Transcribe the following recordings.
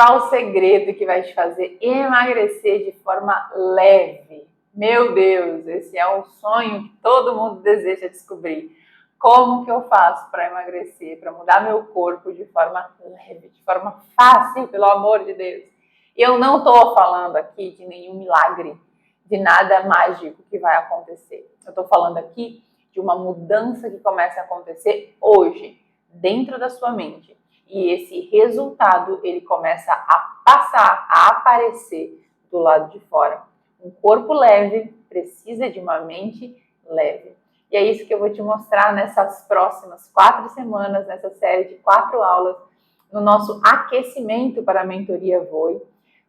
principal segredo que vai te fazer emagrecer de forma leve. Meu Deus, esse é um sonho que todo mundo deseja descobrir. Como que eu faço para emagrecer, para mudar meu corpo de forma leve, de forma fácil, pelo amor de Deus? Eu não estou falando aqui de nenhum milagre, de nada mágico que vai acontecer. Eu estou falando aqui de uma mudança que começa a acontecer hoje, dentro da sua mente. E esse resultado, ele começa a passar, a aparecer do lado de fora. Um corpo leve precisa de uma mente leve. E é isso que eu vou te mostrar nessas próximas 4 semanas, nessa série de 4 aulas, no nosso aquecimento para a mentoria Voe.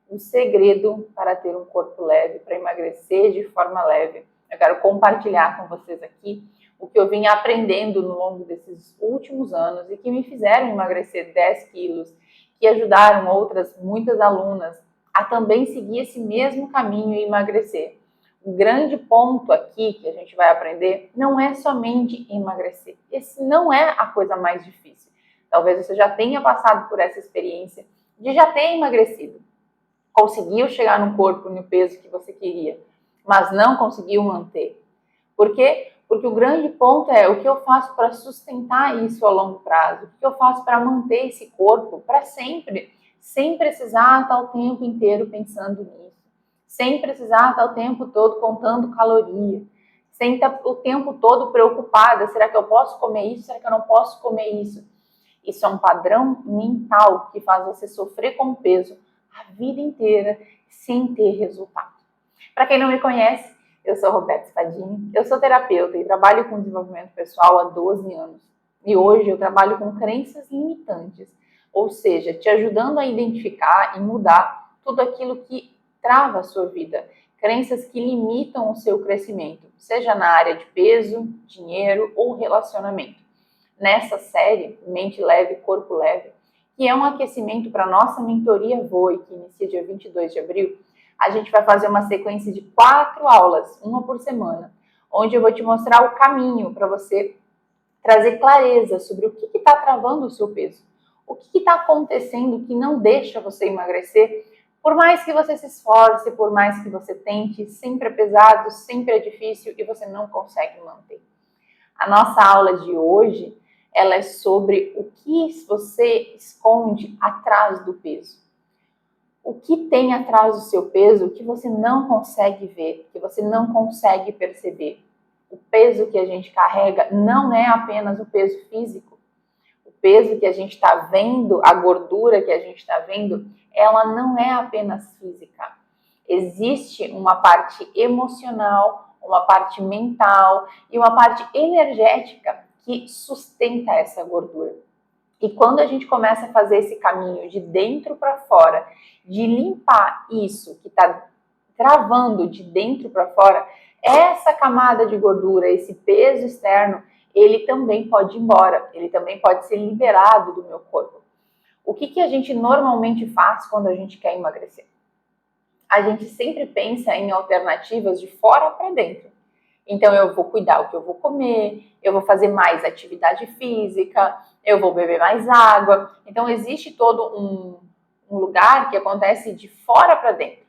O segredo para ter um corpo leve, para emagrecer de forma leve. Eu quero compartilhar com vocês aqui o que eu vim aprendendo no longo desses últimos anos e que me fizeram emagrecer 10 quilos, que ajudaram outras, muitas alunas a também seguir esse mesmo caminho e emagrecer. O grande ponto aqui que a gente vai aprender não é somente emagrecer. Esse não é a coisa mais difícil. Talvez você já tenha passado por essa experiência de já ter emagrecido. Conseguiu chegar no corpo, no peso que você queria, mas não conseguiu manter. Por quê? Porque o grande ponto é o que eu faço para sustentar isso a longo prazo, o que eu faço para manter esse corpo para sempre, sem precisar estar o tempo inteiro pensando nisso, sem precisar estar o tempo todo contando caloria, sem estar o tempo todo preocupada, será que eu posso comer isso, será que eu não posso comer isso? Isso é um padrão mental que faz você sofrer com peso a vida inteira sem ter resultado. Para quem não me conhece, eu sou Roberta Spadini, eu sou terapeuta e trabalho com desenvolvimento pessoal há 12 anos. E hoje eu trabalho com crenças limitantes, ou seja, te ajudando a identificar e mudar tudo aquilo que trava a sua vida. Crenças que limitam o seu crescimento, seja na área de peso, dinheiro ou relacionamento. Nessa série, Mente Leve, Corpo Leve, que é um aquecimento para a nossa mentoria Voe, que inicia dia 22 de abril, a gente vai fazer uma sequência de 4 aulas, uma por semana, onde eu vou te mostrar o caminho para você trazer clareza sobre o que está travando o seu peso, o que está acontecendo que não deixa você emagrecer, por mais que você se esforce, por mais que você tente, sempre é pesado, sempre é difícil e você não consegue manter. A nossa aula de hoje, ela é sobre o que você esconde atrás do peso. O que tem atrás do seu peso que você não consegue ver, que você não consegue perceber. O peso que a gente carrega não é apenas o peso físico. O peso que a gente está vendo, a gordura que a gente está vendo, ela não é apenas física. Existe uma parte emocional, uma parte mental e uma parte energética que sustenta essa gordura. E quando a gente começa a fazer esse caminho de dentro para fora, de limpar isso que está travando de dentro para fora, essa camada de gordura, esse peso externo, ele também pode ir embora, ele também pode ser liberado do meu corpo. O que a gente normalmente faz quando a gente quer emagrecer? A gente sempre pensa em alternativas de fora para dentro. Então, eu vou cuidar do que eu vou comer, eu vou fazer mais atividade física, eu vou beber mais água. Então, existe todo um lugar que acontece de fora para dentro.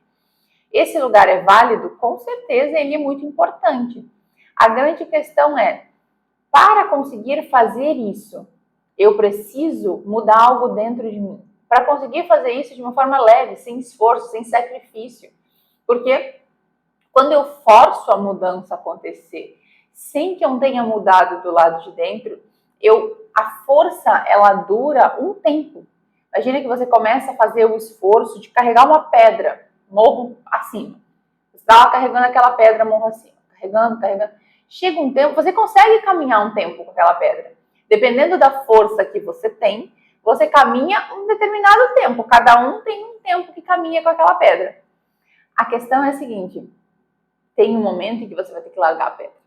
Esse lugar é válido? Com certeza, ele é muito importante. A grande questão é, para conseguir fazer isso, eu preciso mudar algo dentro de mim. Para conseguir fazer isso de uma forma leve, sem esforço, sem sacrifício. Porque quando eu forço a mudança acontecer, sem que eu tenha mudado do lado de dentro, a força, ela dura um tempo. Imagina que você começa a fazer o esforço de carregar uma pedra, morro acima. Você está carregando aquela pedra, morro acima. Carregando. Chega um tempo, você consegue caminhar um tempo com aquela pedra. Dependendo da força que você tem, você caminha um determinado tempo. Cada um tem um tempo que caminha com aquela pedra. A questão é a seguinte: tem um momento em que você vai ter que largar a pedra.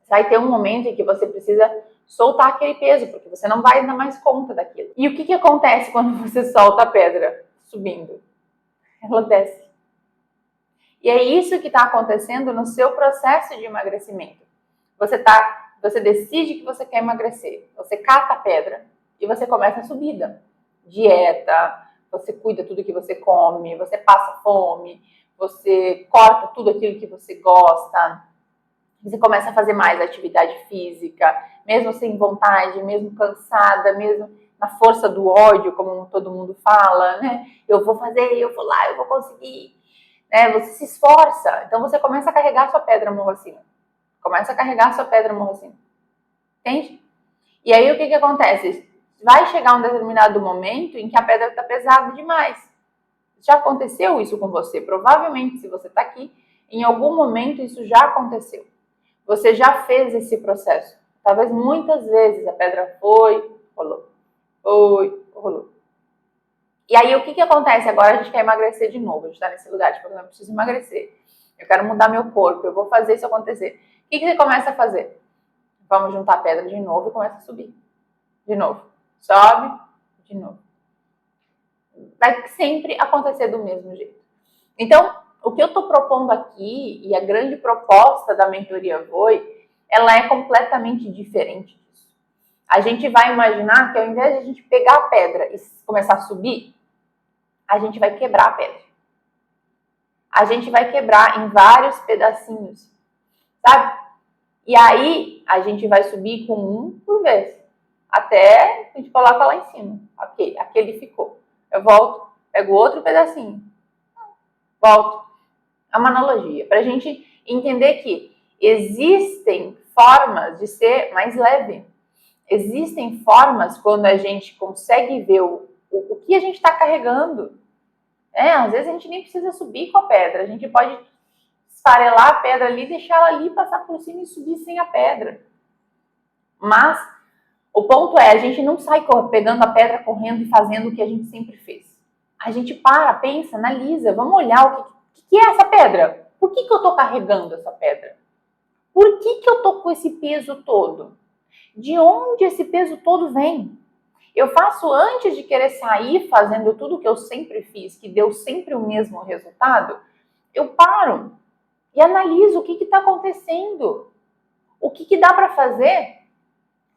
Vai ter um momento em que você precisa soltar aquele peso, porque você não vai dar mais conta daquilo. E o que acontece quando você solta a pedra subindo? Ela desce. E é isso que está acontecendo no seu processo de emagrecimento. Você decide que você quer emagrecer, você cata a pedra e você começa a subida. Dieta, você cuida tudo que você come, você passa fome, você corta tudo aquilo que você gosta, você começa a fazer mais atividade física, mesmo sem vontade, mesmo cansada, mesmo na força do ódio, como todo mundo fala, né? Eu vou fazer, eu vou lá, eu vou conseguir, né? Você se esforça, então você começa a carregar sua pedra morro acima. Começa a carregar sua pedra morro acima. Entende? E aí o que acontece? Vai chegar um determinado momento em que a pedra está pesada demais. Já aconteceu isso com você? Provavelmente, se você está aqui, em algum momento isso já aconteceu. Você já fez esse processo. Talvez muitas vezes a pedra foi, rolou. E aí o que acontece? Agora a gente quer emagrecer de novo. A gente está nesse lugar, tipo, eu preciso emagrecer. Eu quero mudar meu corpo, eu vou fazer isso acontecer. O que você começa a fazer? Vamos juntar a pedra de novo e começa a subir. De novo. Sobe, de novo. Vai sempre acontecer do mesmo jeito. Então, o que eu estou propondo aqui, e a grande proposta da mentoria Voe, ela é completamente diferente disso. A gente vai imaginar que ao invés de a gente pegar a pedra e começar a subir, a gente vai quebrar a pedra. A gente vai quebrar em vários pedacinhos, sabe? E aí, a gente vai subir com um por vez, até a gente coloca lá em cima. Ok, aquele ficou. Eu volto, pego outro pedacinho, volto. É uma analogia, para a gente entender que existem formas de ser mais leve. Existem formas quando a gente consegue ver o que a gente está carregando. Às vezes a gente nem precisa subir com a pedra, a gente pode esfarelar a pedra ali, deixar ela ali, passar por cima e subir sem a pedra. Mas o ponto é, a gente não sai pegando a pedra, correndo e fazendo o que a gente sempre fez. A gente para, pensa, analisa, vamos olhar o que é essa pedra? Por que eu estou carregando essa pedra? Por que eu estou com esse peso todo? De onde esse peso todo vem? Eu faço antes de querer sair fazendo tudo o que eu sempre fiz, que deu sempre o mesmo resultado, eu paro e analiso o que está acontecendo. O que dá para fazer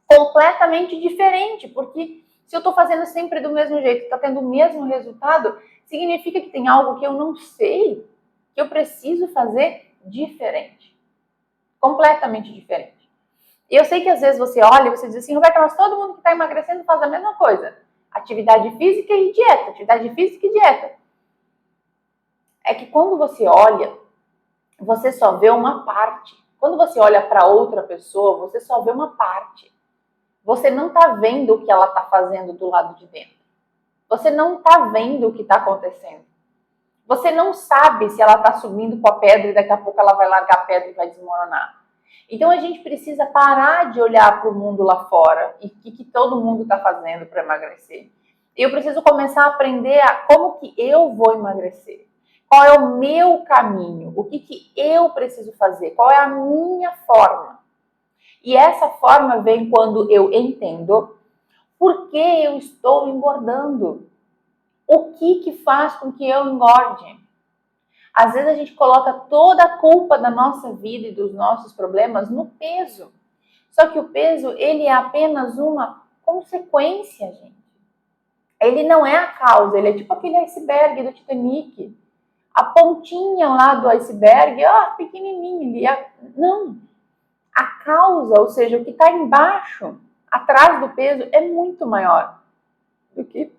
completamente diferente, porque se eu estou fazendo sempre do mesmo jeito, está tendo o mesmo resultado, significa que tem algo que eu não sei, que eu preciso fazer diferente. Completamente diferente. E eu sei que às vezes você olha e você diz assim, Roberta, mas todo mundo que está emagrecendo faz a mesma coisa. Atividade física e dieta, atividade física e dieta. É que quando você olha, você só vê uma parte. Quando você olha para outra pessoa, você só vê uma parte. Você não está vendo o que ela está fazendo do lado de dentro. Você não está vendo o que está acontecendo. Você não sabe se ela está subindo com a pedra e daqui a pouco ela vai largar a pedra e vai desmoronar. Então a gente precisa parar de olhar para o mundo lá fora e o que todo mundo está fazendo para emagrecer. E eu preciso começar a aprender como que eu vou emagrecer. Qual é o meu caminho? O que eu preciso fazer? Qual é a minha forma? E essa forma vem quando eu entendo por que eu estou engordando. O que faz com que eu engorde? Às vezes a gente coloca toda a culpa da nossa vida e dos nossos problemas no peso. Só que o peso, ele é apenas uma consequência, gente. Ele não é a causa, ele é tipo aquele iceberg do Titanic. A pontinha lá do iceberg, pequenininha. Não. A causa, ou seja, o que está embaixo, atrás do peso, é muito maior do que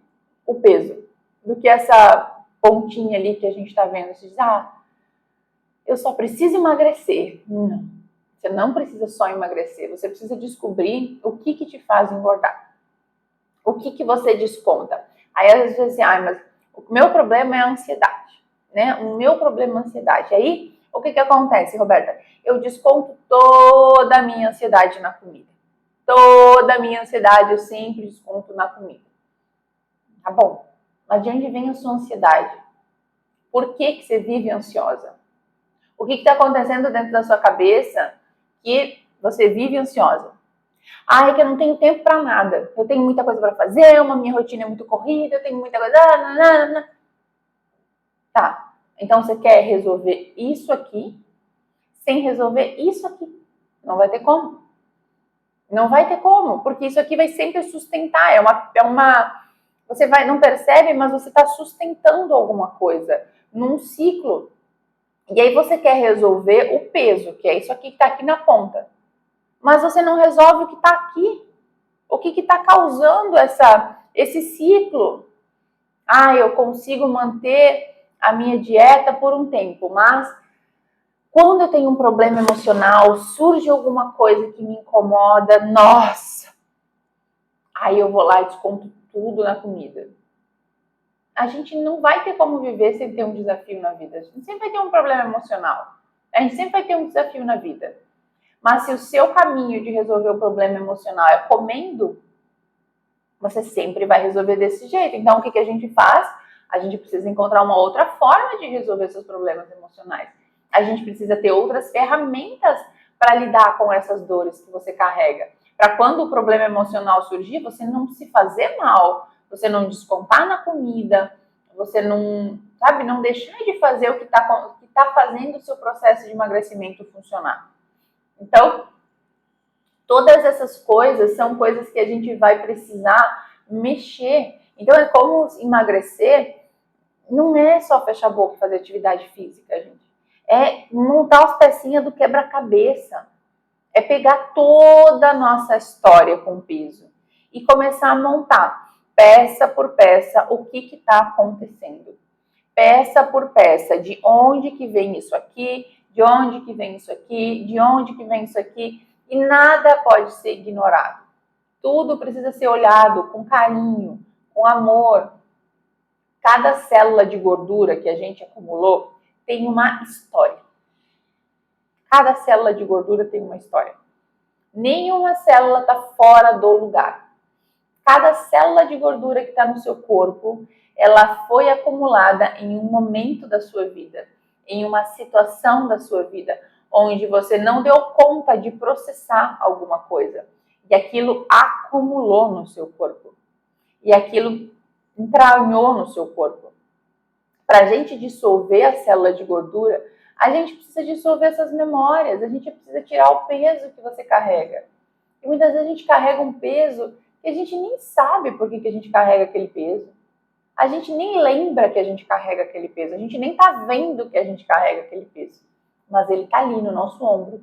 o peso, do que essa pontinha ali que a gente está vendo. Você diz, eu só preciso emagrecer. Não, você não precisa só emagrecer, você precisa descobrir o que te faz engordar. O que você desconta. Aí às vezes você diz assim, mas o meu problema é a ansiedade, né? O meu problema é a ansiedade. Aí, o que acontece, Roberta? Eu desconto toda a minha ansiedade na comida. Toda a minha ansiedade eu sempre desconto na comida. Tá bom, mas de onde vem a sua ansiedade? Por que você vive ansiosa? O que está acontecendo dentro da sua cabeça que você vive ansiosa? É que eu não tenho tempo para nada. Eu tenho muita coisa para fazer, minha rotina é muito corrida, eu tenho muita coisa. Tá, então você quer resolver isso aqui sem resolver isso aqui. Não vai ter como. Não vai ter como, porque isso aqui vai sempre sustentar. É uma Você não percebe, mas você está sustentando alguma coisa num ciclo. E aí você quer resolver o peso, que é isso aqui que está aqui na ponta. Mas você não resolve o que está aqui. O que está causando esse ciclo? Eu consigo manter a minha dieta por um tempo, mas quando eu tenho um problema emocional, surge alguma coisa que me incomoda, nossa! Aí eu vou lá e desconto tudo na comida. A gente não vai ter como viver sem ter um desafio na vida. A gente sempre vai ter um problema emocional. A gente sempre vai ter um desafio na vida. Mas se o seu caminho de resolver o problema emocional é comendo, você sempre vai resolver desse jeito. Então, o que a gente faz? A gente precisa encontrar uma outra forma de resolver seus problemas emocionais. A gente precisa ter outras ferramentas para lidar com essas dores que você carrega. Para quando o problema emocional surgir, você não se fazer mal, você não descontar na comida, você não, não deixar de fazer o que tá fazendo o seu processo de emagrecimento funcionar. Então, todas essas coisas são coisas que a gente vai precisar mexer. Então, é como emagrecer, não é só fechar a boca e fazer atividade física, gente. É montar as pecinhas do quebra-cabeça. É pegar toda a nossa história com peso e começar a montar, peça por peça, o que está acontecendo. Peça por peça, de onde que vem isso aqui, de onde que vem isso aqui, de onde que vem isso aqui. E nada pode ser ignorado. Tudo precisa ser olhado com carinho, com amor. Cada célula de gordura que a gente acumulou tem uma história. Cada célula de gordura tem uma história. Nenhuma célula está fora do lugar. Cada célula de gordura que está no seu corpo, ela foi acumulada em um momento da sua vida, em uma situação da sua vida, onde você não deu conta de processar alguma coisa. E aquilo acumulou no seu corpo. E aquilo entranhou no seu corpo. Para a gente dissolver a célula de gordura, a gente precisa dissolver essas memórias, a gente precisa tirar o peso que você carrega. E muitas vezes a gente carrega um peso que a gente nem sabe por que a gente carrega aquele peso. A gente nem lembra que a gente carrega aquele peso, a gente nem tá vendo que a gente carrega aquele peso. Mas ele tá ali no nosso ombro,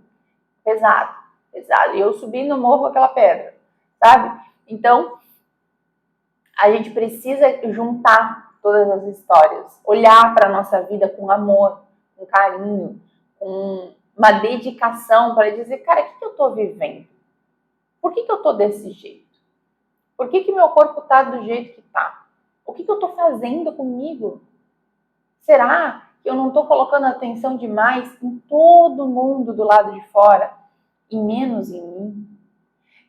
pesado, pesado. E eu subi no morro com aquela pedra, sabe? Então, a gente precisa juntar todas as histórias, olhar para a nossa vida com amor, com carinho, com uma dedicação para dizer, cara, o que eu tô vivendo? Por que eu tô desse jeito? Por que meu corpo tá do jeito que tá? O que eu tô fazendo comigo? Será que eu não tô colocando atenção demais em todo mundo do lado de fora e menos em mim?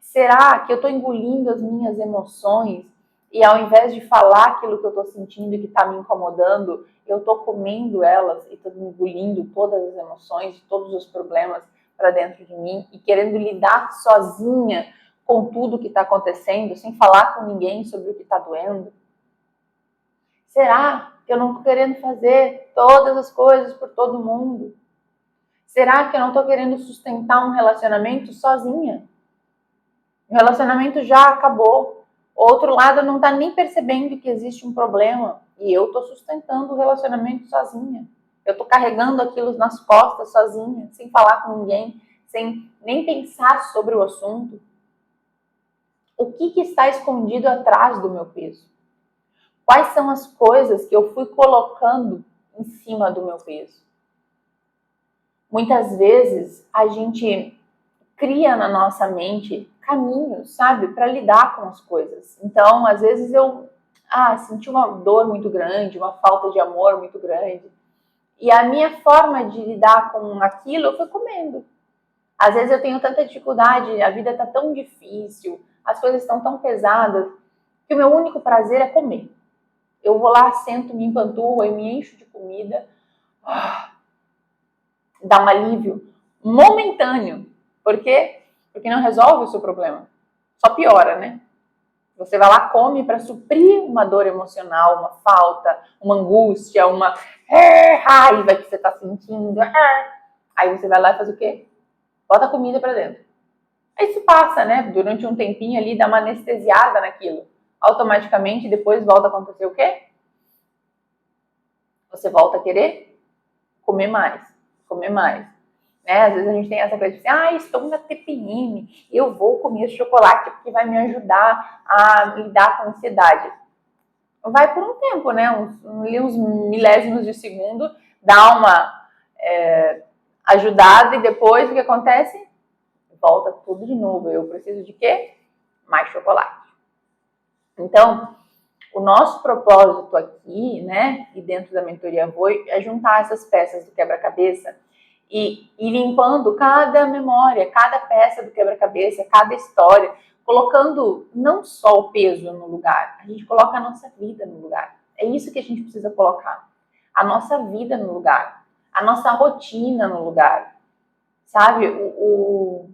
Será que eu tô engolindo as minhas emoções e ao invés de falar aquilo que eu tô sentindo e que tá me incomodando, eu tô comendo elas e tô engolindo todas as emoções, todos os problemas para dentro de mim e querendo lidar sozinha com tudo que está acontecendo, sem falar com ninguém sobre o que está doendo? Será que eu não estou querendo fazer todas as coisas por todo mundo? Será que eu não estou querendo sustentar um relacionamento sozinha? O relacionamento já acabou. O outro lado não está nem percebendo que existe um problema e eu estou sustentando o relacionamento sozinha. Eu estou carregando aquilo nas costas sozinha, sem falar com ninguém, sem nem pensar sobre o assunto. O que está escondido atrás do meu peso? Quais são as coisas que eu fui colocando em cima do meu peso? Muitas vezes a gente cria na nossa mente caminhos, sabe, para lidar com as coisas. Então, às vezes eu senti uma dor muito grande, uma falta de amor muito grande. E a minha forma de lidar com aquilo foi comendo. Às vezes eu tenho tanta dificuldade, a vida está tão difícil, as coisas estão tão pesadas, que o meu único prazer é comer. Eu vou lá, sento, me empanturro, eu me encho de comida, dá um alívio momentâneo. Por quê? Porque não resolve o seu problema. Só piora, né? Você vai lá, come para suprir uma dor emocional, uma falta, uma angústia, uma raiva que você está sentindo. Aí você vai lá e faz o quê? Bota a comida para dentro. Aí se passa, né? Durante um tempinho ali, dá uma anestesiada naquilo. automaticamente depois volta a acontecer o quê? Você volta a querer comer mais, comer mais. Né? Às vezes a gente tem essa coisa de assim, estou na TPM, eu vou comer chocolate porque vai me ajudar a lidar com a ansiedade. Vai por um tempo, né? Uns milésimos de segundo, dá uma ajudada e depois o que acontece? Volta tudo de novo. Eu preciso de quê? Mais chocolate. Então, o nosso propósito aqui, né, e dentro da mentoria Voe, é juntar essas peças do quebra-cabeça e ir limpando cada memória, cada peça do quebra-cabeça, cada história, colocando não só o peso no lugar, a gente coloca a nossa vida no lugar. É isso que a gente precisa colocar. A nossa vida no lugar, a nossa rotina no lugar, sabe? O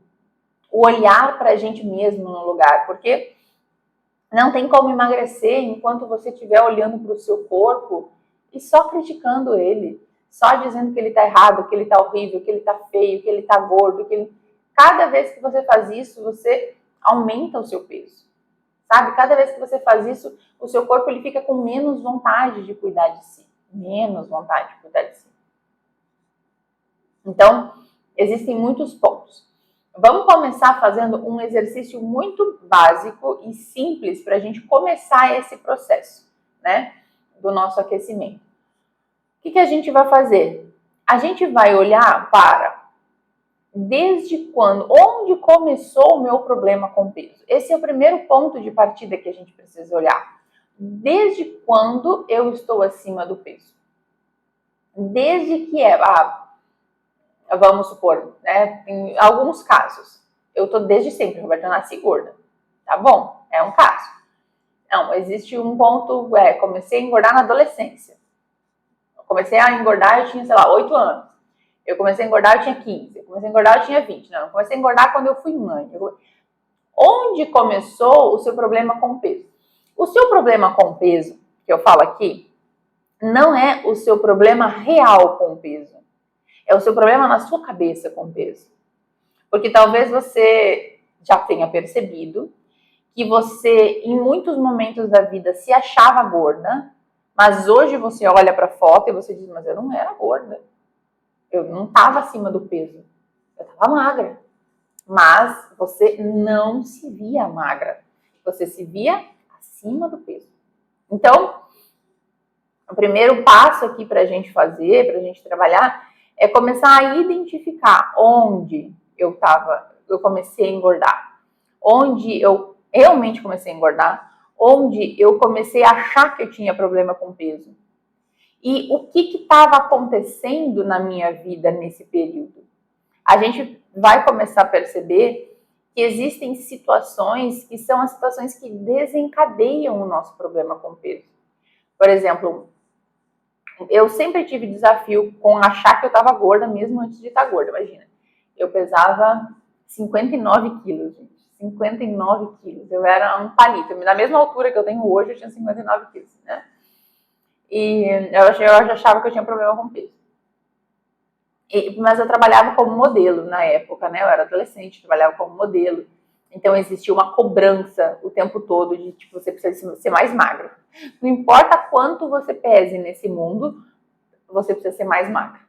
olhar para a gente mesmo no lugar, porque não tem como emagrecer enquanto você estiver olhando para o seu corpo e só criticando ele, só dizendo que ele está errado, que ele está horrível, que ele está feio, que ele está gordo, que ele... Cada vez que você faz isso, você aumenta o seu peso, sabe? Cada vez que você faz isso, o seu corpo ele fica com menos vontade de cuidar de si, menos vontade de cuidar de si. Então, existem muitos pontos. Vamos começar fazendo um exercício muito básico e simples para a gente começar esse processo, né, do nosso aquecimento. O que a gente vai fazer? A gente vai olhar para desde quando, onde começou o meu problema com peso. Esse é o primeiro ponto de partida que a gente precisa olhar. Desde quando eu estou acima do peso? Desde que vamos supor, né, em alguns casos, eu tô desde sempre, Roberta, eu nasci gorda. Tá bom, é um caso. Não, existe um ponto, comecei a engordar na adolescência. Eu comecei a engordar, eu tinha, sei lá, 8 anos. Eu comecei a engordar, eu tinha 15. Eu comecei a engordar, eu tinha 20. Não, eu comecei a engordar quando eu fui mãe. Onde começou o seu problema com peso? O seu problema com peso, que eu falo aqui, não é o seu problema real com peso. É o seu problema na sua cabeça com peso. Porque talvez você já tenha percebido que você, em muitos momentos da vida, se achava gorda, mas hoje você olha para a foto e você diz, mas eu não era gorda. Eu não estava acima do peso. Eu estava magra. Mas você não se via magra. Você se via acima do peso. Então, o primeiro passo aqui para a gente fazer, para a gente trabalhar, é começar a identificar onde eu comecei a engordar, onde eu realmente comecei a engordar, onde eu comecei a achar que eu tinha problema com peso. E o que estava acontecendo na minha vida nesse período? A gente vai começar a perceber que existem situações que são as situações que desencadeiam o nosso problema com peso. Por exemplo, eu sempre tive desafio com achar que eu estava gorda mesmo antes de estar gorda, imagina. Eu pesava 59 quilos, gente. 59 quilos. Eu era um palito. Na mesma altura que eu tenho hoje, eu tinha 59 quilos, né? E eu já achava que eu tinha problema com peso. Mas eu trabalhava como modelo na época, né? Eu era adolescente, trabalhava como modelo. Então existia uma cobrança o tempo todo de tipo, você precisa ser mais magro. Não importa quanto você pese nesse mundo, você precisa ser mais magra,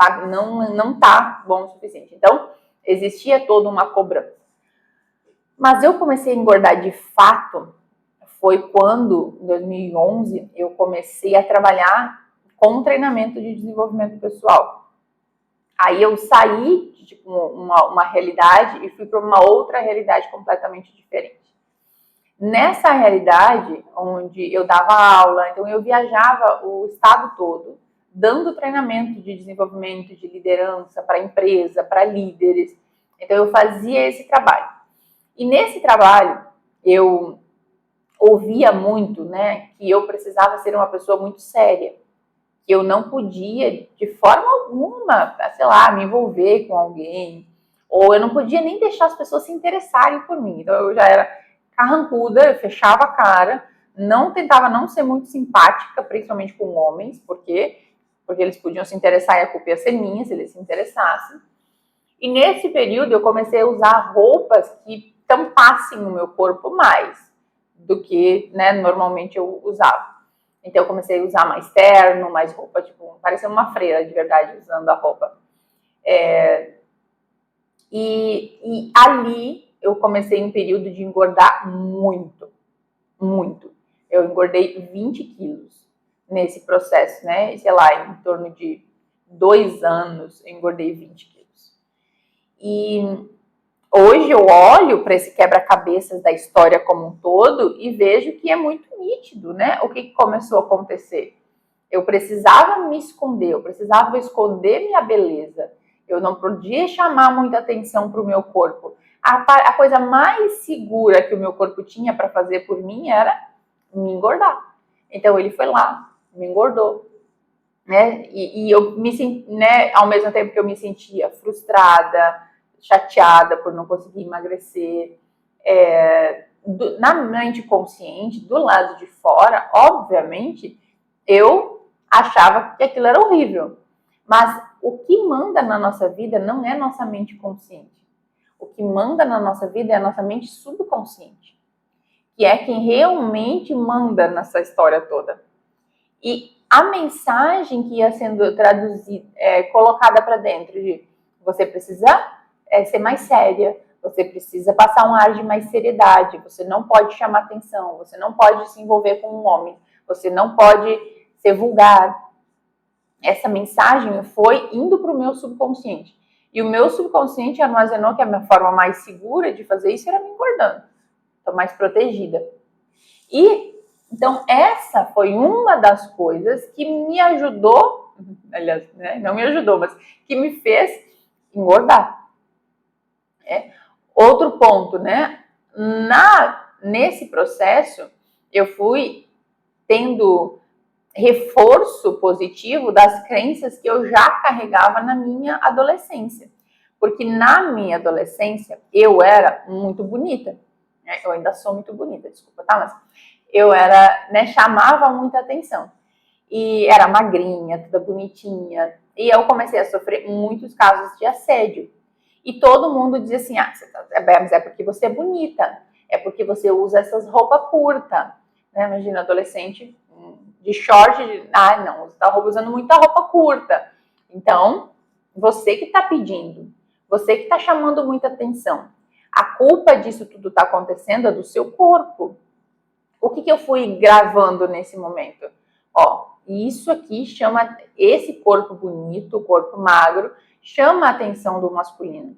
sabe? Não tá bom o suficiente. Então, existia toda uma cobrança. Mas eu comecei a engordar de fato, foi quando, em 2011, eu comecei a trabalhar com treinamento de desenvolvimento pessoal. Aí eu saí de tipo, uma realidade e fui para uma outra realidade completamente diferente. Nessa realidade, onde eu dava aula, então eu viajava o estado todo, dando treinamento de desenvolvimento, de liderança para empresa, para líderes. Então eu fazia esse trabalho. E nesse trabalho, eu ouvia muito, né, que eu precisava ser uma pessoa muito séria. Que eu não podia, de forma alguma, sei lá, me envolver com alguém, ou eu não podia nem deixar as pessoas se interessarem por mim. Então eu já era carrancuda, eu fechava a cara, tentava não ser muito simpática, principalmente com homens, porque eles podiam se interessar e a culpa ia ser minha se eles se interessassem. E nesse período eu comecei a usar roupas que tampassem o meu corpo mais. do que, né, normalmente eu usava. Então eu comecei a usar mais terno, mais roupa, tipo, parecia uma freira de verdade usando a roupa. E ali eu comecei um período de engordar muito, muito. Eu engordei 20 quilos nesse processo, né? Sei lá, em torno de 2 anos eu engordei 20 quilos. E hoje eu olho para esse quebra-cabeças da história como um todo e vejo que é muito nítido, né? O que começou a acontecer? Eu precisava me esconder, eu precisava esconder minha beleza. Eu não podia chamar muita atenção para o meu corpo. A coisa mais segura que o meu corpo tinha para fazer por mim era me engordar. Então ele foi lá, me engordou. Né? E eu me senti, né, ao mesmo tempo que eu me sentia frustrada, chateada por não conseguir emagrecer, na mente consciente, do lado de fora, obviamente, eu achava que aquilo era horrível. Mas o que manda na nossa vida não é nossa mente consciente. O que manda na nossa vida é a nossa mente subconsciente, que é quem realmente manda nessa história toda. E a mensagem que ia sendo traduzida, colocada para dentro de você precisa ser mais séria, você precisa passar um ar de mais seriedade, você não pode chamar atenção, você não pode se envolver com um homem, você não pode ser vulgar. Essa mensagem foi indo para o meu subconsciente. E o meu subconsciente armazenou que a minha forma mais segura de fazer isso era me engordando. Estou mais protegida. E, então, essa foi uma das coisas que me ajudou, aliás, né, não me ajudou, mas que me fez engordar. Outro ponto, né? Nesse processo, eu fui tendo reforço positivo das crenças que eu já carregava na minha adolescência. Porque na minha adolescência, eu era muito bonita. Né? Eu ainda sou muito bonita, desculpa, tá? Mas eu era, né, chamava muita atenção. E era magrinha, toda bonitinha. E eu comecei a sofrer muitos casos de assédio. E todo mundo dizia assim, mas é porque você é bonita, é porque você usa essas roupas curtas. Né? Imagina, adolescente de short, não, você está usando muita roupa curta. Então, você que está pedindo, você que está chamando muita atenção. A culpa disso tudo está acontecendo é do seu corpo. O que eu fui gravando nesse momento? Isso aqui chama, esse corpo bonito, o corpo magro, chama a atenção do masculino.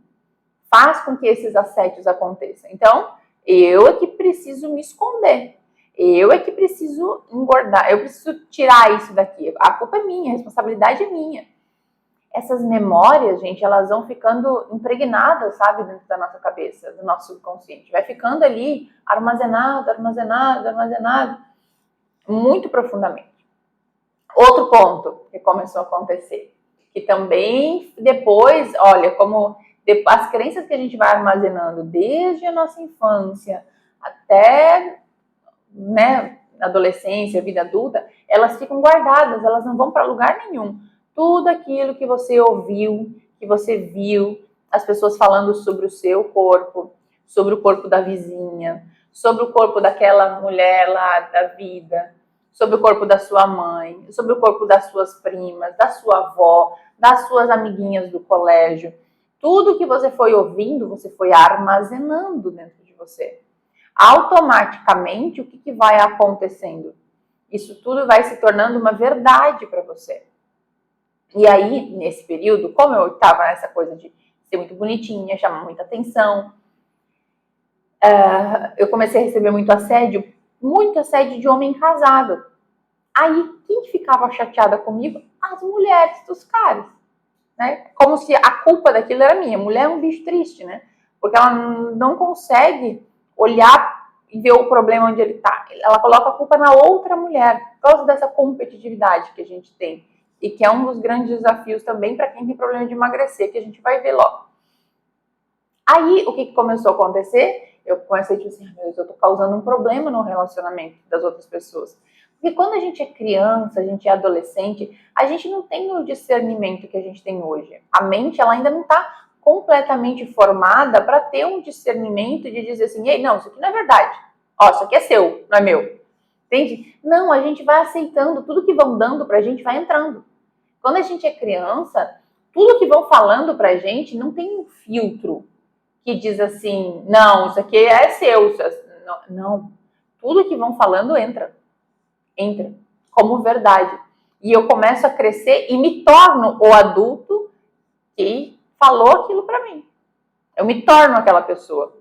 Faz com que esses assédios aconteçam. Então, eu é que preciso me esconder. Eu é que preciso engordar. Eu preciso tirar isso daqui. A culpa é minha, a responsabilidade é minha. Essas memórias, gente, elas vão ficando impregnadas, sabe, dentro da nossa cabeça, do nosso subconsciente. Vai ficando ali armazenado, armazenado, armazenado, muito profundamente. Outro ponto que começou a acontecer, que também depois, olha, como as crenças que a gente vai armazenando desde a nossa infância até, né, adolescência, vida adulta, elas ficam guardadas, elas não vão para lugar nenhum. Tudo aquilo que você ouviu, que você viu, as pessoas falando sobre o seu corpo, sobre o corpo da vizinha, sobre o corpo daquela mulher lá da vida, sobre o corpo da sua mãe, sobre o corpo das suas primas, da sua avó, das suas amiguinhas do colégio. Tudo que você foi ouvindo, você foi armazenando dentro de você. Automaticamente, o que vai acontecendo? Isso tudo vai se tornando uma verdade para você. E aí, nesse período, como eu estava nessa coisa de ser muito bonitinha, chamar muita atenção, eu comecei a receber muito assédio de homem casado. Aí, quem ficava chateada comigo? As mulheres dos caras. Né? Como se a culpa daquilo era minha. Mulher é um bicho triste, né? Porque ela não consegue olhar e ver o problema onde ele está. Ela coloca a culpa na outra mulher, por causa dessa competitividade que a gente tem. E que é um dos grandes desafios também para quem tem problema de emagrecer, que a gente vai ver logo. Aí, o que começou a acontecer? Eu comecei a dizer assim, meu Deus, eu estou causando um problema no relacionamento das outras pessoas. Porque quando a gente é criança, a gente é adolescente, a gente não tem o discernimento que a gente tem hoje. A mente, ela ainda não está completamente formada para ter um discernimento de dizer assim, ei, não, isso aqui não é verdade. Ó, isso aqui é seu, não é meu. Entende? Não, a gente vai aceitando, tudo que vão dando pra gente vai entrando. Quando a gente é criança, tudo que vão falando pra gente não tem um filtro que diz assim, não, isso aqui é seu. Não, tudo que vão falando entra como verdade. E eu começo a crescer e me torno o adulto que falou aquilo pra mim. Eu me torno aquela pessoa.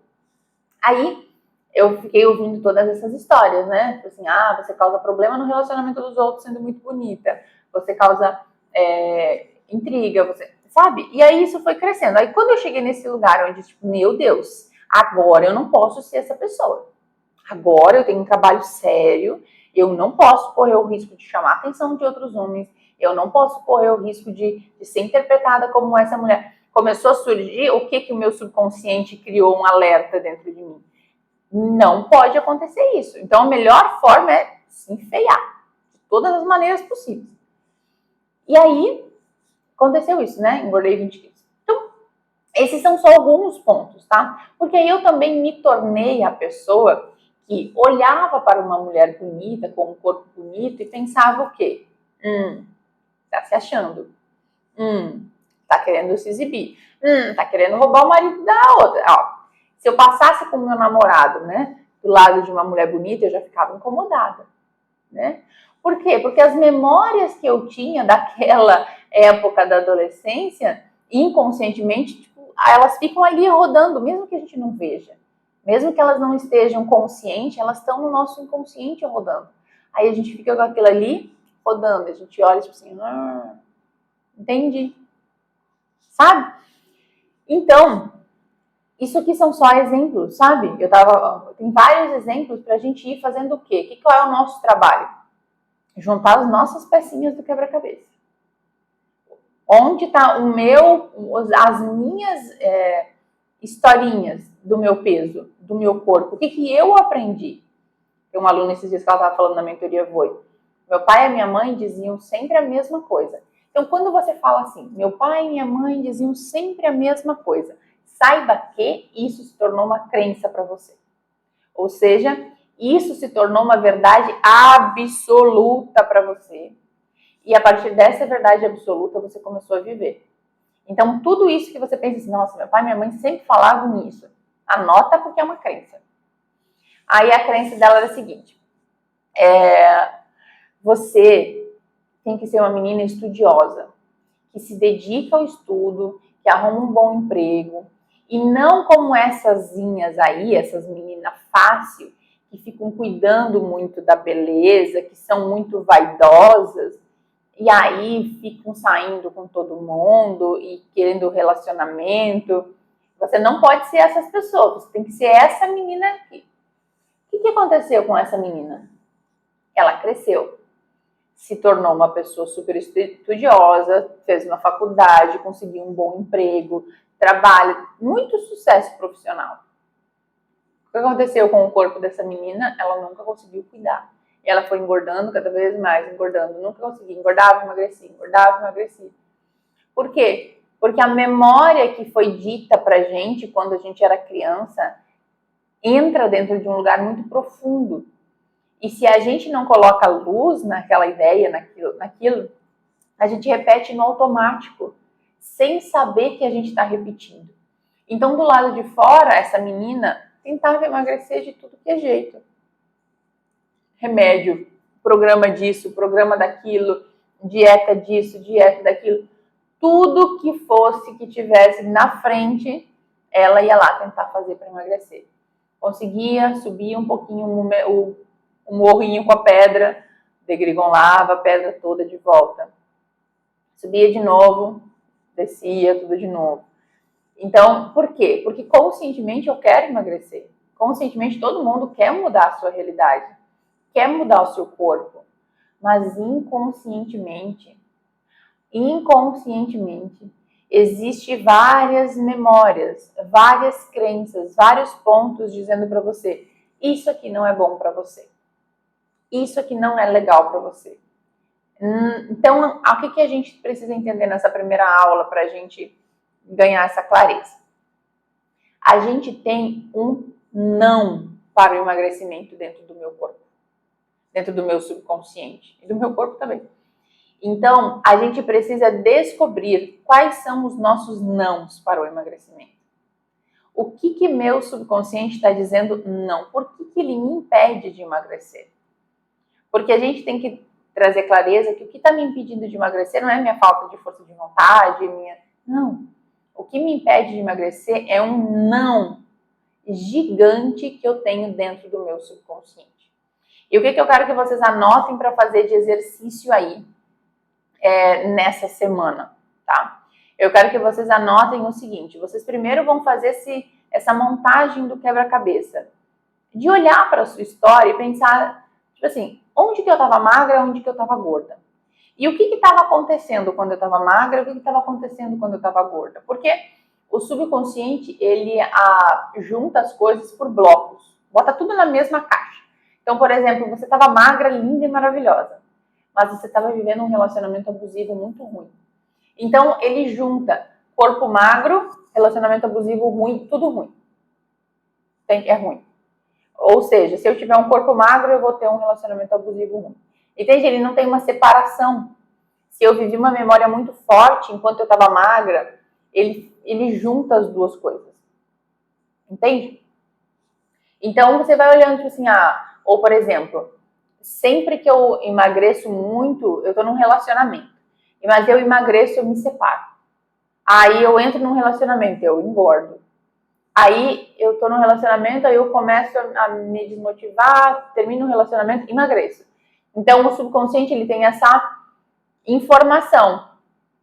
Aí eu fiquei ouvindo todas essas histórias, né? Assim, você causa problema no relacionamento dos outros sendo muito bonita. Você causa intriga, você... Sabe? E aí isso foi crescendo. Aí quando eu cheguei nesse lugar onde, tipo, meu Deus, agora eu não posso ser essa pessoa. Agora eu tenho um trabalho sério, eu não posso correr o risco de chamar a atenção de outros homens, eu não posso correr o risco de ser interpretada como essa mulher. Começou a surgir o que o meu subconsciente criou um alerta dentro de mim. Não pode acontecer isso. Então a melhor forma é se enfeiar, de todas as maneiras possíveis. E aí, aconteceu isso, né? Engordei 20 quilos. Então, esses são só alguns pontos, tá? Porque aí eu também me tornei a pessoa que olhava para uma mulher bonita, com um corpo bonito e pensava o quê? Tá se achando. Tá querendo se exibir. Tá querendo roubar o marido da outra. Ó, se eu passasse com o meu namorado, né, do lado de uma mulher bonita, eu já ficava incomodada, né? Por quê? Porque as memórias que eu tinha daquela época da adolescência, inconscientemente, tipo, elas ficam ali rodando, mesmo que a gente não veja. Mesmo que elas não estejam conscientes, elas estão no nosso inconsciente rodando. Aí a gente fica com aquilo ali rodando, a gente olha tipo assim, entendi. Sabe? Então, isso aqui são só exemplos, sabe? Tem vários exemplos pra gente ir fazendo o quê? Qual é o nosso trabalho? Juntar as nossas pecinhas do quebra-cabeça. Onde está as minhas historinhas do meu peso, do meu corpo? O que eu aprendi? Tem uma aluna esses dias que ela estava falando na mentoria Voe. Meu pai e minha mãe diziam sempre a mesma coisa. Então, quando você fala assim, meu pai e minha mãe diziam sempre a mesma coisa, saiba que isso se tornou uma crença para você. Ou seja, isso se tornou uma verdade absoluta para você. E a partir dessa verdade absoluta, você começou a viver. Então, tudo isso que você pensa assim, nossa, meu pai e minha mãe sempre falavam nisso. Anota porque é uma crença. Aí a crença dela era a seguinte, você tem que ser uma menina estudiosa, que se dedica ao estudo, que arruma um bom emprego, e não como essaszinhas aí, essas meninas fácil, que ficam cuidando muito da beleza, que são muito vaidosas, e aí ficam saindo com todo mundo e querendo relacionamento. Você não pode ser essas pessoas, você tem que ser essa menina aqui. O que aconteceu com essa menina? Ela cresceu, se tornou uma pessoa super estudiosa, fez uma faculdade, conseguiu um bom emprego, trabalha, muito sucesso profissional. O que aconteceu com o corpo dessa menina? Ela nunca conseguiu cuidar. E ela foi engordando cada vez mais, engordando. Nunca conseguia. Engordava, emagrecia, engordava, emagrecia. Por quê? Porque a memória que foi dita pra gente quando a gente era criança entra dentro de um lugar muito profundo. E se a gente não coloca luz naquela ideia, naquilo, a gente repete no automático, sem saber que a gente está repetindo. Então, do lado de fora, essa menina tentava emagrecer de tudo que é jeito. Remédio, programa disso, programa daquilo, dieta disso, dieta daquilo. Tudo que fosse que tivesse na frente, ela ia lá tentar fazer para emagrecer. Conseguia, subia um pouquinho o morrinho com a pedra, degringolava a pedra toda de volta. Subia de novo, descia tudo de novo. Então, por quê? Porque conscientemente eu quero emagrecer. Conscientemente todo mundo quer mudar a sua realidade, quer mudar o seu corpo. Mas inconscientemente, existe várias memórias, várias crenças, vários pontos dizendo para você, isso aqui não é bom para você. Isso aqui não é legal para você. Então, o que a gente precisa entender nessa primeira aula para a gente ganhar essa clareza? A gente tem um não para o emagrecimento dentro do meu corpo, dentro do meu subconsciente e do meu corpo também. Então, a gente precisa descobrir quais são os nossos nãos para o emagrecimento. O que meu subconsciente está dizendo não? Por que ele me impede de emagrecer? Porque a gente tem que trazer clareza que o que está me impedindo de emagrecer não é minha falta de força de vontade, não. O que me impede de emagrecer é um não gigante que eu tenho dentro do meu subconsciente. E o que eu quero que vocês anotem para fazer de exercício aí nessa semana, tá? Eu quero que vocês anotem o seguinte: vocês primeiro vão fazer essa montagem do quebra-cabeça, de olhar para a sua história e pensar, tipo assim, onde que eu estava magra, onde que eu estava gorda? E o que estava acontecendo quando eu estava magra, o que estava acontecendo quando eu estava gorda? Porque o subconsciente, ele junta as coisas por blocos, bota tudo na mesma caixa. Então, por exemplo, você estava magra, linda e maravilhosa, mas você estava vivendo um relacionamento abusivo muito ruim. Então, ele junta corpo magro, relacionamento abusivo ruim, tudo ruim. É ruim. Ou seja, se eu tiver um corpo magro, eu vou ter um relacionamento abusivo ruim. Entende? Ele não tem uma separação. Se eu vivi uma memória muito forte enquanto eu estava magra, ele junta as duas coisas. Entende? Então, você vai olhando tipo assim, ou por exemplo, sempre que eu emagreço muito, eu estou num relacionamento. Mas eu emagreço, eu me separo. Aí eu entro num relacionamento, eu engordo. Aí eu tô num relacionamento, aí eu começo a me desmotivar, termino o relacionamento, emagreço. Então o subconsciente, ele tem essa informação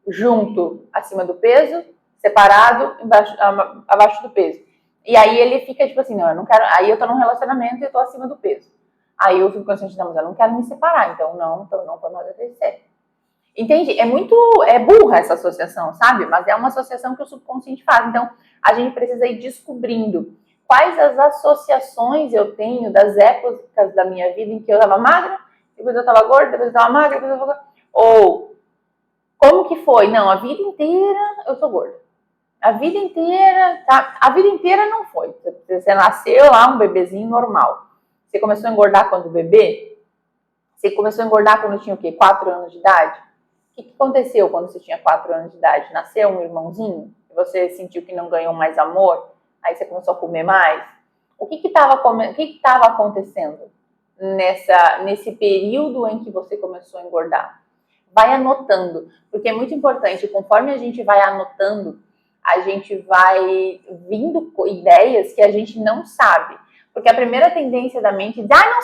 junto, acima do peso, separado, abaixo do peso. E aí ele fica tipo assim, não, eu não quero. Aí eu tô num relacionamento e eu tô acima do peso. Aí o subconsciente, não, mas eu não quero me separar, então não vou emagrecer. Entende? É burra essa associação, sabe? Mas é uma associação que o subconsciente faz. Então, a gente precisa ir descobrindo quais as associações eu tenho das épocas da minha vida em que eu estava magra, depois eu estava gorda, depois eu estava magra, depois eu estava gorda. Ou, como que foi? Não, a vida inteira eu sou gorda. A vida inteira, tá? A vida inteira não foi. Você nasceu lá, um bebezinho normal. Você começou a engordar quando bebê? Você começou a engordar quando tinha o quê? 4 anos de idade? O que aconteceu quando você tinha 4 anos de idade? Nasceu um irmãozinho? Você sentiu que não ganhou mais amor? Aí você começou a comer mais? O que estava acontecendo nesse período em que você começou a engordar? Vai anotando, porque é muito importante. Conforme a gente vai anotando, a gente vai vindo com ideias que a gente não sabe. Porque a primeira tendência da mente é dizer, não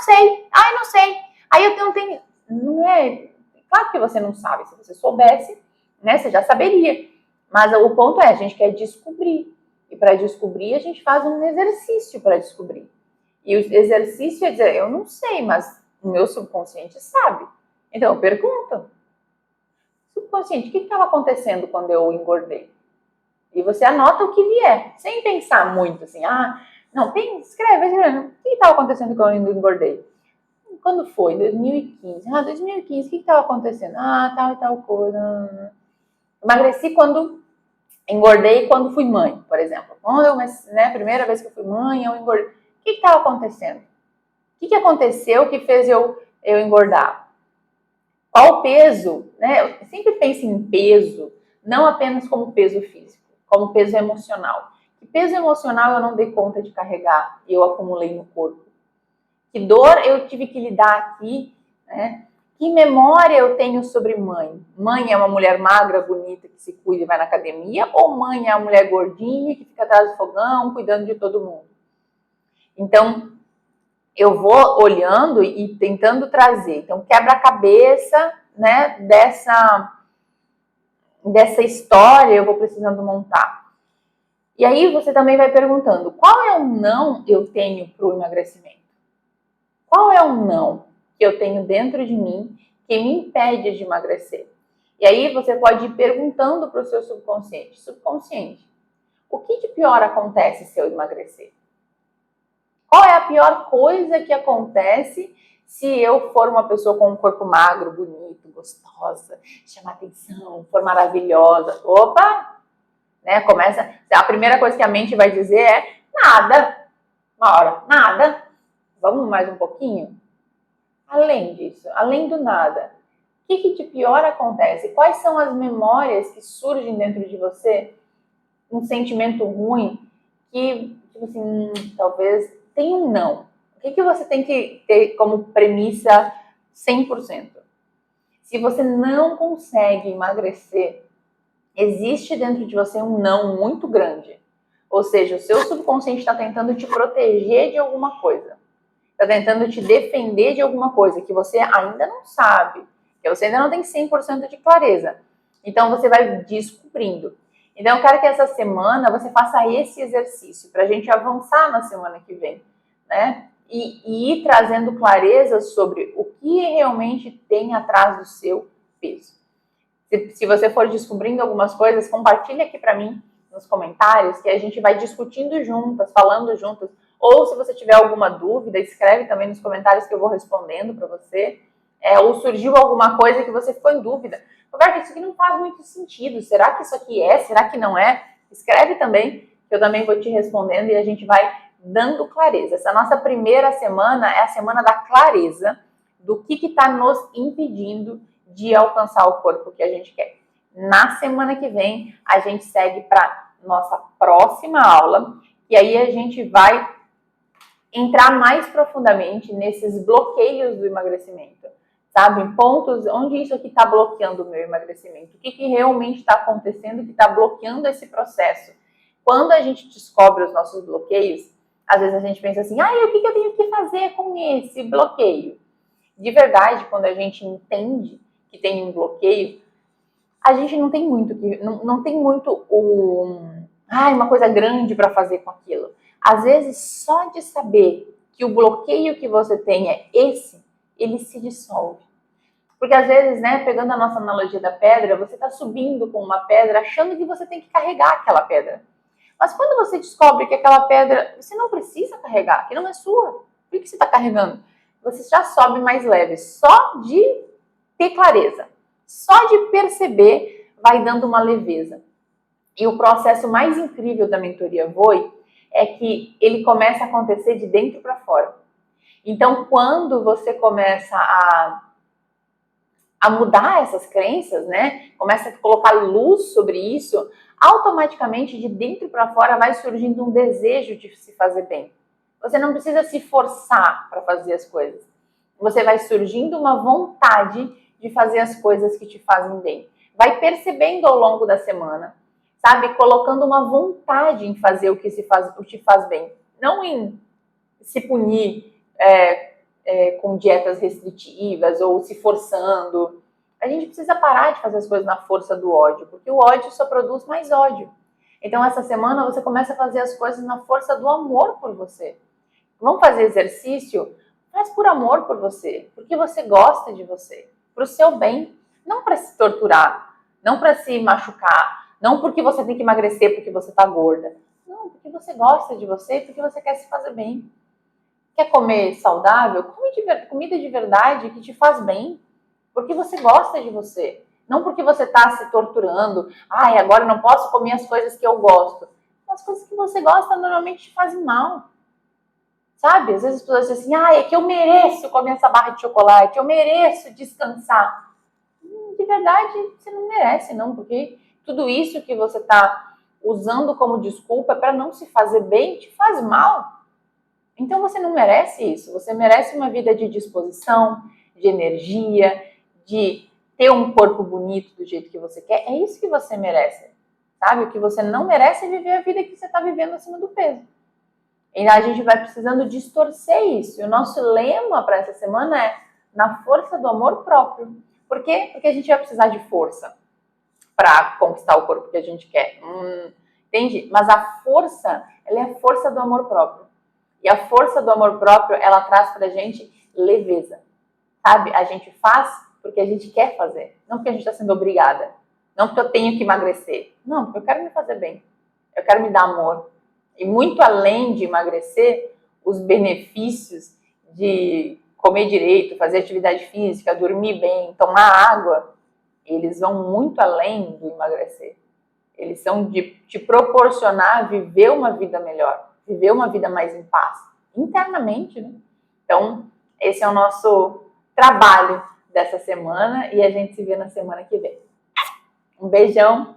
sei. Aí eu não tenho... Não é... Claro que você não sabe. Se você soubesse, né, você já saberia. Mas o ponto é, a gente quer descobrir. E para descobrir, a gente faz um exercício para descobrir. E o exercício é dizer, eu não sei, mas o meu subconsciente sabe. Então eu pergunto. Subconsciente, o que estava acontecendo quando eu engordei? E você anota o que vier, sem pensar muito assim, não, escreve, o que estava acontecendo quando eu engordei? Quando foi? 2015. 2015, o que estava acontecendo? Tal e tal coisa. Emagreci quando engordei quando fui mãe, por exemplo. Quando primeira vez que eu fui mãe, eu engordei. O que estava acontecendo? O que aconteceu que fez eu engordar? Qual o peso? Né? Eu sempre penso em peso, não apenas como peso físico, como peso emocional. Que peso emocional eu não dei conta de carregar e eu acumulei no corpo? Que dor eu tive que lidar aqui, né? Que memória eu tenho sobre mãe? Mãe é uma mulher magra, bonita, que se cuida e vai na academia? Ou mãe é uma mulher gordinha, que fica atrás do fogão, cuidando de todo mundo? Então, eu vou olhando e tentando trazer. Então, quebra-cabeça, né, dessa história eu vou precisando montar. E aí você também vai perguntando, qual é o não eu tenho para o emagrecimento? Qual é o não que eu tenho dentro de mim que me impede de emagrecer? E aí você pode ir perguntando para o seu subconsciente. Subconsciente, o que de pior acontece se eu emagrecer? Qual é a pior coisa que acontece se eu for uma pessoa com um corpo magro, bonito, gostosa, chamar atenção, for maravilhosa? Opa! Né? Começa. A primeira coisa que a mente vai dizer é nada. Uma hora, nada. Vamos mais um pouquinho? Além disso, além do nada, o que de pior acontece? Quais são as memórias que surgem dentro de você? Um sentimento ruim que, tipo assim, talvez tenha um não. O que você tem que ter como premissa 100%? Se você não consegue emagrecer, existe dentro de você um não muito grande. Ou seja, o seu subconsciente está tentando te proteger de alguma coisa. Está tentando te defender de alguma coisa que você ainda não sabe, que você ainda não tem 100% de clareza. Então, você vai descobrindo. Então, eu quero que essa semana você faça esse exercício para a gente avançar na semana que vem, né? E ir trazendo clareza sobre o que realmente tem atrás do seu peso. Se você for descobrindo algumas coisas, compartilha aqui para mim nos comentários, que a gente vai discutindo juntas, falando juntas. Ou se você tiver alguma dúvida, escreve também nos comentários que eu vou respondendo para você. Ou surgiu alguma coisa que você ficou em dúvida. Roberto, isso aqui não faz muito sentido. Será que isso aqui é? Será que não é? Escreve também, que eu também vou te respondendo e a gente vai dando clareza. Essa nossa primeira semana é a semana da clareza do que está nos impedindo de alcançar o corpo que a gente quer. Na semana que vem, a gente segue para nossa próxima aula, e aí a gente vai entrar mais profundamente nesses bloqueios do emagrecimento, sabe? Em pontos onde isso aqui está bloqueando o meu emagrecimento. O que realmente está acontecendo que está bloqueando esse processo? Quando a gente descobre os nossos bloqueios, às vezes a gente pensa assim, o que eu tenho que fazer com esse bloqueio? De verdade, quando a gente entende que tem um bloqueio, a gente não tem muito não tem muito uma coisa grande para fazer com aquilo. Às vezes, só de saber que o bloqueio que você tem é esse, ele se dissolve. Porque às vezes, né, pegando a nossa analogia da pedra, você está subindo com uma pedra achando que você tem que carregar aquela pedra. Mas quando você descobre que aquela pedra você não precisa carregar, que não é sua, por que você está carregando? Você já sobe mais leve, só de ter clareza. Só de perceber vai dando uma leveza. E o processo mais incrível da mentoria Voe é que ele começa a acontecer de dentro para fora. Então, quando você começa a mudar essas crenças, né? Começa a colocar luz sobre isso, automaticamente de dentro para fora vai surgindo um desejo de se fazer bem. Você não precisa se forçar para fazer as coisas. Você vai surgindo uma vontade de fazer as coisas que te fazem bem. Vai percebendo ao longo da semana, sabe? Colocando uma vontade em fazer o que te faz bem. Não em se punir com dietas restritivas ou se forçando. A gente precisa parar de fazer as coisas na força do ódio, porque o ódio só produz mais ódio. Então, essa semana você começa a fazer as coisas na força do amor por você. Vamos fazer exercício? Faz por amor por você, porque você gosta de você, para o seu bem, não para se torturar, não para se machucar, não porque você tem que emagrecer porque você está gorda. Não, porque você gosta de você, porque você quer se fazer bem. Quer comer saudável? Come comida de verdade que te faz bem, porque você gosta de você. Não porque você está se torturando. Agora eu não posso comer as coisas que eu gosto. As coisas que você gosta normalmente te fazem mal. Sabe? Às vezes as pessoas dizem assim, é que eu mereço comer essa barra de chocolate, eu mereço descansar. De verdade, você não merece, não, porque tudo isso que você está usando como desculpa para não se fazer bem, te faz mal. Então você não merece isso. Você merece uma vida de disposição, de energia, de ter um corpo bonito do jeito que você quer. É isso que você merece. Sabe? O que você não merece é viver a vida que você está vivendo acima do peso. E a gente vai precisando distorcer isso. E o nosso lema para essa semana é na força do amor próprio. Por quê? Porque a gente vai precisar de força para conquistar o corpo que a gente quer. Entende? Mas a força, ela é a força do amor próprio. E a força do amor próprio, ela traz pra gente leveza. Sabe? A gente faz porque a gente quer fazer. Não porque a gente está sendo obrigada. Não porque eu tenho que emagrecer. Não, porque eu quero me fazer bem. Eu quero me dar amor. E muito além de emagrecer, os benefícios de comer direito, fazer atividade física, dormir bem, tomar água, eles vão muito além do emagrecer. Eles são de te proporcionar viver uma vida melhor, viver uma vida mais em paz, internamente, né? Então, esse é o nosso trabalho dessa semana e a gente se vê na semana que vem. Um beijão!